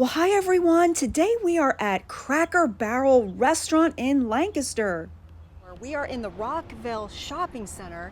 Well, hi everyone. Today we are at Cracker Barrel Restaurant in Lancaster. We are in the Rockvale Shopping Center,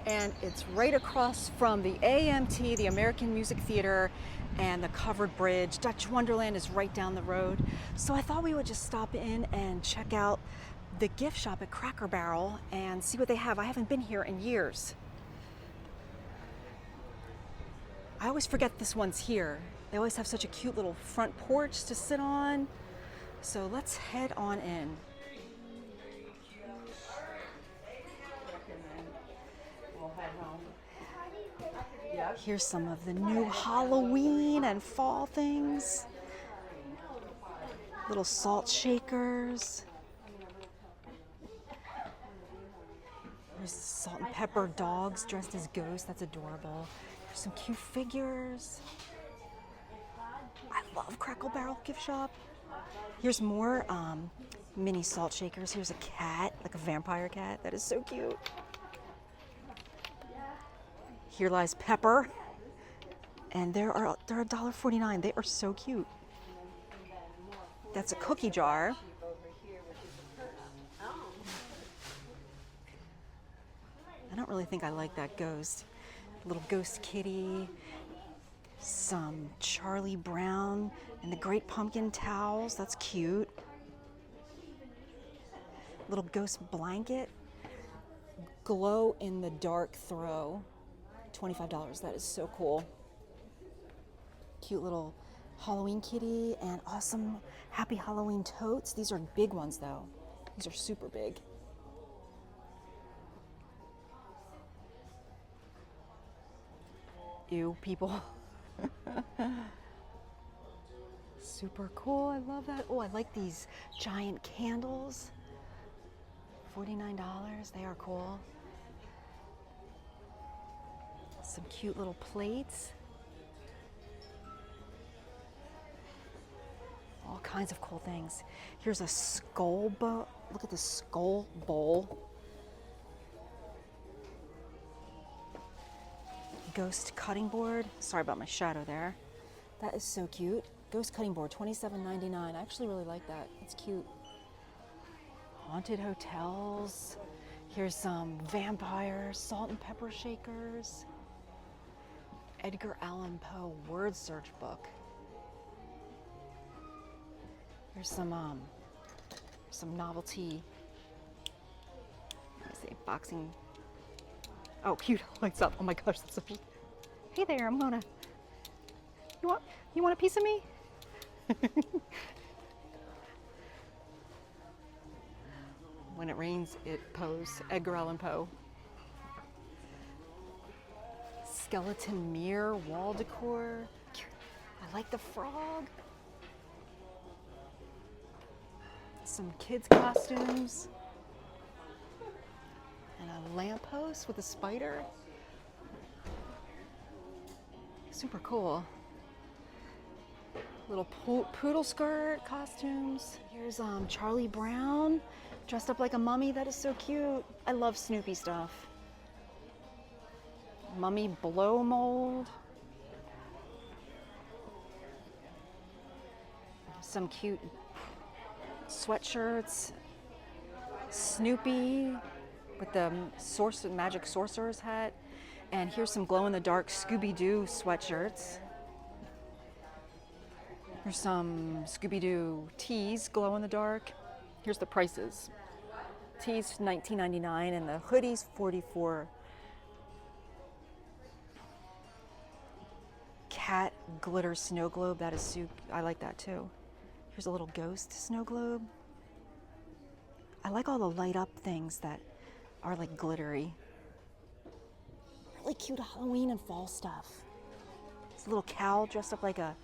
and it's right across from the AMT, the American Music Theater, and the Covered Bridge. Dutch Wonderland is right down the road. So I thought we would just stop in and check out the gift shop at Cracker Barrel and see what they have. I haven't been here in years. I always forget this one's here. They always have such a cute little front porch to sit on. So let's head on in. Here's some of the new Halloween and fall things. Little salt shakers. There's salt and pepper dogs dressed as ghosts. That's adorable. There's some cute figures. I love Cracker Barrel gift shop. Here's more mini salt shakers. Here's a cat, like a vampire cat. That is so cute. Here lies Pepper. And they're $1.49. They are so cute. That's a cookie jar. I don't really think I like that ghost. Little ghost kitty. Some Charlie Brown and the Great Pumpkin towels. That's cute. Little ghost blanket. Glow in the dark throw. $25. That is so cool. Cute little Halloween kitty and awesome Happy Halloween totes. These are big ones though. These are super big. Ew, people. Super cool. I love that. Oh, I like these giant candles. $49. They are cool. Some cute little plates. All kinds of cool things. Here's a skull bowl. Look at this skull bowl. Ghost cutting board. Sorry about my shadow there. That is so cute. Ghost cutting board, $27.99. I actually really like that. It's cute. Haunted hotels. Here's some vampire salt and pepper shakers. Edgar Allan Poe word search book. Here's some novelty. Let me see, boxing. Oh, cute, lights up. Oh my gosh, that's so cute. Hey there, I'm gonna. You want a piece of me? When it rains, it pours. Edgar Allan Poe. Skeleton mirror, wall decor. Cute. I like the frog. Some kids' costumes. And a lamppost with a spider. Super cool. Little poodle skirt costumes. Here's Charlie Brown dressed up like a mummy. That is so cute. I love Snoopy stuff. Mummy blow mold. Some cute sweatshirts. Snoopy with the magic sorcerer's hat. And here's some glow-in-the-dark Scooby-Doo sweatshirts. Here's some Scooby-Doo tees, glow-in-the-dark. Here's the prices. Tees, $19.99, and the hoodies, $44. Cat glitter snow globe, that is super, I like that too. Here's a little ghost snow globe. I like all the light up things that are like glittery. Really cute Halloween and fall stuff. This little cow dressed up like a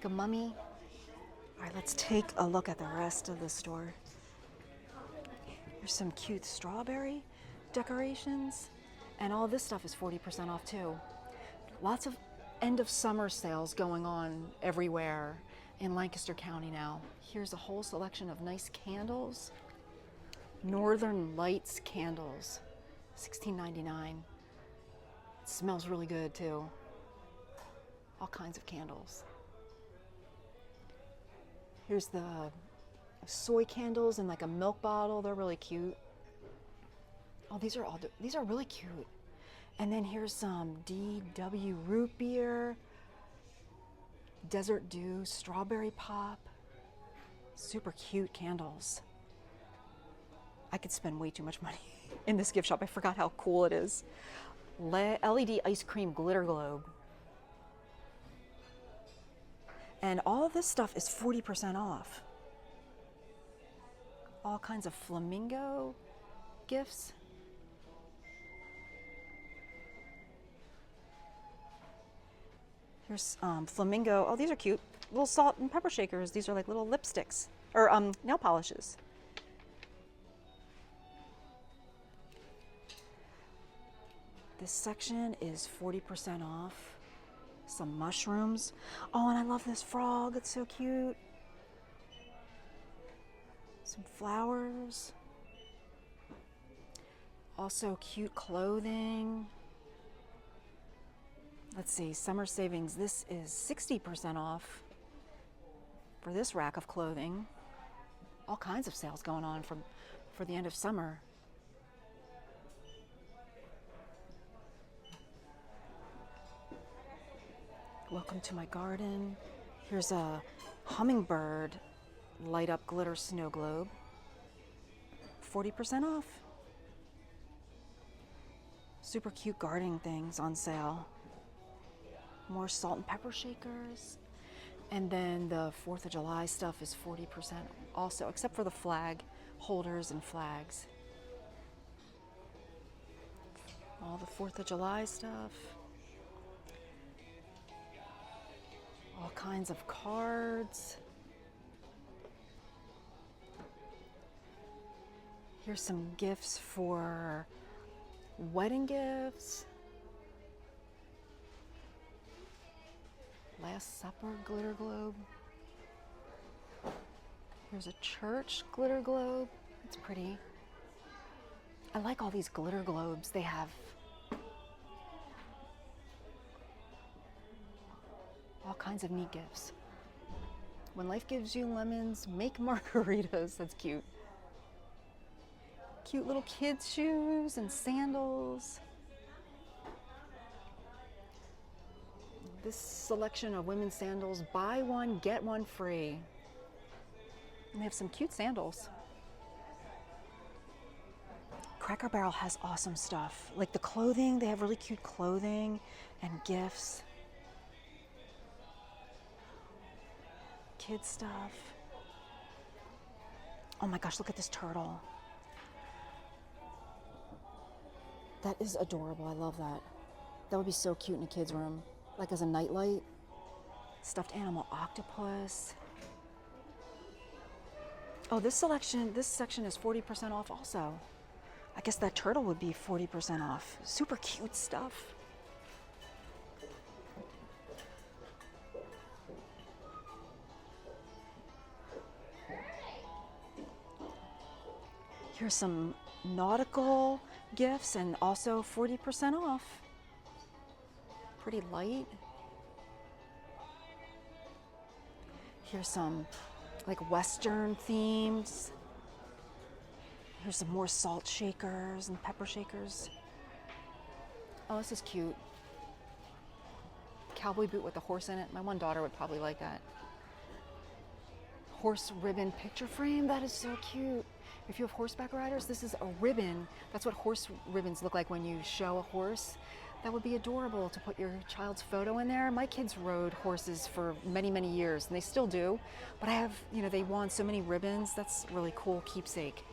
mummy. All right, let's take a look at the rest of the store. Here's some cute strawberry decorations. And all this stuff is 40% off too. Lots of end of summer sales going on everywhere in Lancaster County now. Here's a whole selection of nice candles. Northern Lights candles, $16.99. It smells really good too. All kinds of candles. Here's the soy candles in like a milk bottle. They're really cute. Oh, these are really cute. And then here's some DW root beer, Desert Dew, strawberry pop. Super cute candles. I could spend way too much money in this gift shop. I forgot how cool it is. LED ice cream glitter globe. And all of this stuff is 40% off. All kinds of flamingo gifts. Here's flamingo. Oh, these are cute. Little salt and pepper shakers. These are like little lipsticks or nail polishes. This section is 40% off. Some mushrooms. Oh, and I love this frog. It's so cute. Some flowers. Also cute clothing. Let's see, summer savings. This is 60% off for this rack of clothing. All kinds of sales going on for the end of summer. Welcome to my garden. Here's a hummingbird light up glitter snow globe. 40% off. Super cute gardening things on sale. More salt and pepper shakers. And then the 4th of July stuff is 40% also, except for the flag holders and flags. All the 4th of July stuff. All kinds of cards. Here's some gifts for wedding gifts. Last Supper glitter globe. Here's a church glitter globe. It's pretty. I like all these glitter globes they have. All kinds of neat gifts. When life gives you lemons, make margaritas. That's cute. Cute little kids' shoes and sandals. This selection of women's sandals, buy one, get one free. And they have some cute sandals. Cracker Barrel has awesome stuff. Like the clothing, they have really cute clothing and gifts. Kid stuff. Oh my gosh, look at this turtle. That is adorable. I love that. That would be so cute in a kid's room. Like as a nightlight. Stuffed animal octopus. Oh, this section is 40% off also. I guess that turtle would be 40% off. Super cute stuff. Here's some nautical gifts and also 40% off. Pretty light. Here's some like Western themes. Here's some more salt shakers and pepper shakers. Oh, this is cute. Cowboy boot with a horse in it. My one daughter would probably like that. Horse ribbon picture frame. That is so cute. If you have horseback riders, this is a ribbon. That's what horse ribbons look like when you show a horse. That would be adorable to put your child's photo in there. My kids rode horses for many, many years, and they still do. But I have, they won so many ribbons. That's really cool keepsake.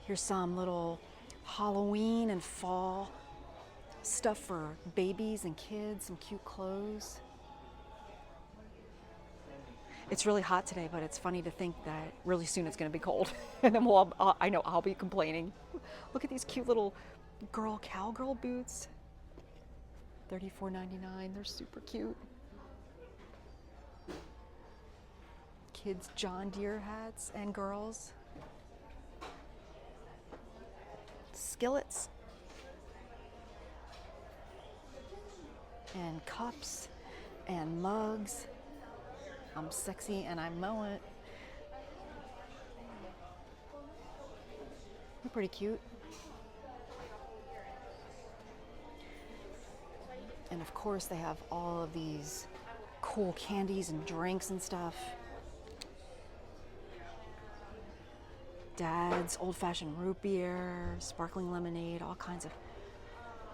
Here's some little Halloween and fall stuff for babies and kids, some cute clothes. It's really hot today, but it's funny to think that really soon it's going to be cold. And then I know I'll be complaining. Look at these cute little cowgirl boots. $34.99. They're super cute. Kids' John Deere hats and girls. Skillets. And cups and mugs. I'm sexy and I mow it. They're pretty cute. And of course they have all of these cool candies and drinks and stuff. Dad's old-fashioned root beer, sparkling lemonade, all kinds of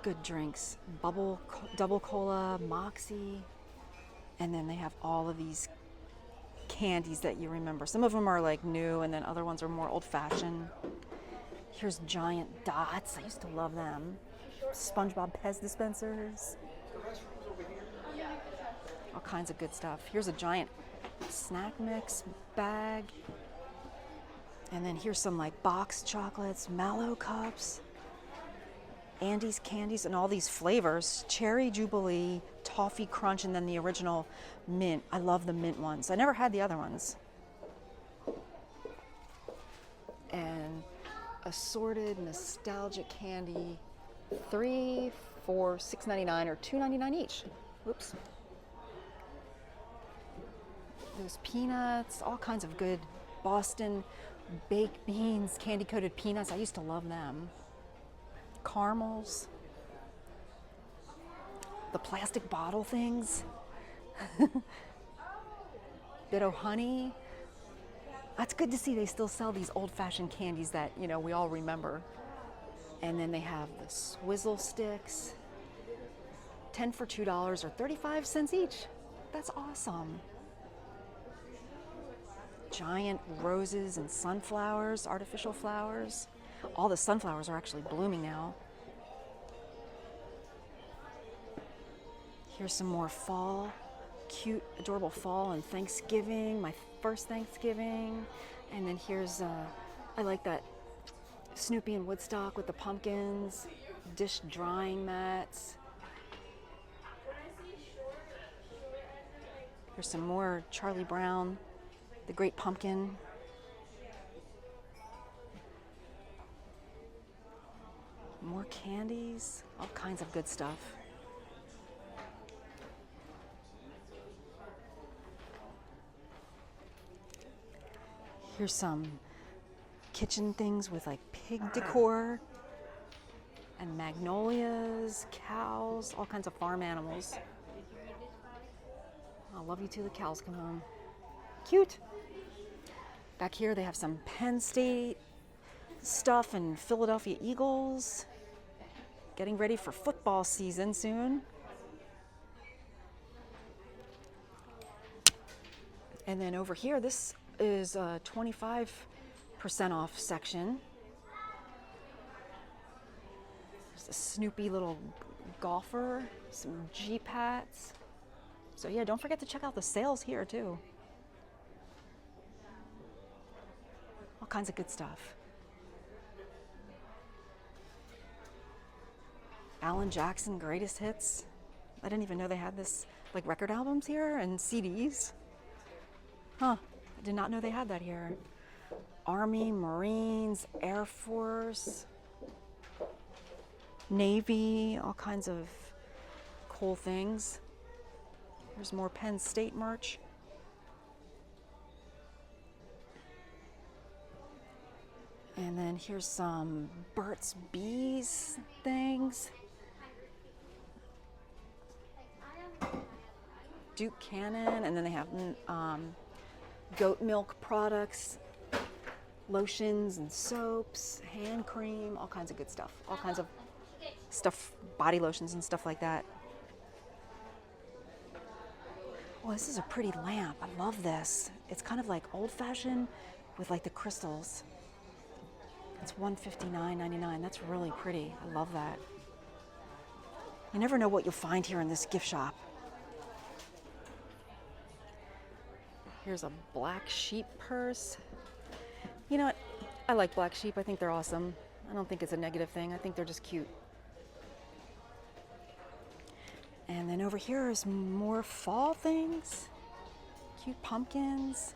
good drinks. Double cola, Moxie. And then they have all of these candies that you remember. Some of them are like new, and then other ones are more old-fashioned. Here's giant dots. I used to love them. SpongeBob Pez dispensers. All kinds of good stuff. Here's a giant snack mix bag. And then here's some like boxed chocolates, Mallow cups, Andes candies, and all these flavors. Cherry Jubilee, Toffee Crunch, and then the original mint. I love the mint ones. I never had the other ones. And assorted nostalgic candy, 3 for $6.99 or $2.99 each. Whoops. Those peanuts, all kinds of good Boston baked beans, candy coated peanuts. I used to love them. Caramels. The plastic bottle things. Bit of honey. That's good to see they still sell these old-fashioned candies that, you know, we all remember. And then they have the swizzle sticks. 10 for $2 or 35 cents each. That's awesome. Giant roses and sunflowers, artificial flowers. All the sunflowers are actually blooming now. Here's some more fall, cute, adorable fall and Thanksgiving, my first Thanksgiving. And then here's, I like that Snoopy and Woodstock with the pumpkins, dish drying mats. Here's some more Charlie Brown, the Great Pumpkin. More candies, all kinds of good stuff. Here's some kitchen things with like pig decor and magnolias, cows, all kinds of farm animals. I love you till the cows come home. Cute. Back here they have some Penn State stuff and Philadelphia Eagles. Getting ready for football season soon. And then over here, this is a 25% off section. There's a Snoopy little golfer, some Jeep hats. So yeah, don't forget to check out the sales here too. All kinds of good stuff. Alan Jackson Greatest Hits. I didn't even know they had this, like record albums here and CDs. Huh, I did not know they had that here. Army, Marines, Air Force, Navy, all kinds of cool things. There's more Penn State merch. And then here's some Burt's Bees things. Duke Cannon, and then they have goat milk products, lotions and soaps, hand cream, all kinds of good stuff. All kinds of stuff, body lotions and stuff like that. Oh, this is a pretty lamp. I love this. It's kind of like old-fashioned with like the crystals. It's $159.99. That's really pretty. I love that. You never know what you'll find here in this gift shop. Here's a black sheep purse. You know what? I like black sheep. I think they're awesome. I don't think it's a negative thing. I think they're just cute. And then over here is more fall things. Cute pumpkins.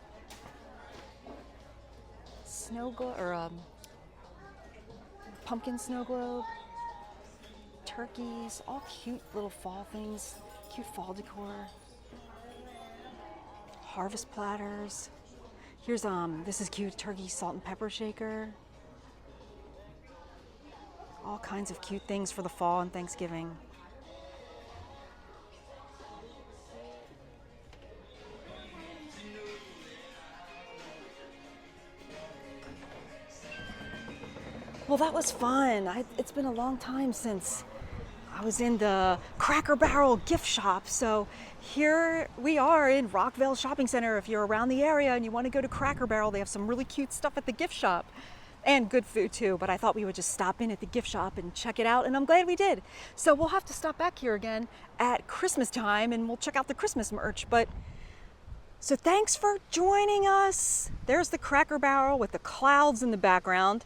Snow globe, or pumpkin snow globe. Turkeys, all cute little fall things. Cute fall decor. harvest platters. Here's this is cute, turkey salt and pepper shaker. All kinds of cute things for the fall and Thanksgiving. Well, that was fun. It's been a long time since I was in the Cracker Barrel gift shop. So here we are in Rockvale Shopping Center. If you're around the area and you want to go to Cracker Barrel, they have some really cute stuff at the gift shop and good food too. But I thought we would just stop in at the gift shop and check it out, and I'm glad we did. So we'll have to stop back here again at Christmas time and we'll check out the Christmas merch. But so thanks for joining us. There's the Cracker Barrel with the clouds in the background.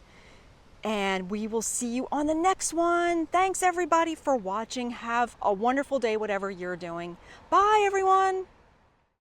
And we will see you on the next one. Thanks everybody for watching. Have a wonderful day, whatever you're doing. Bye everyone.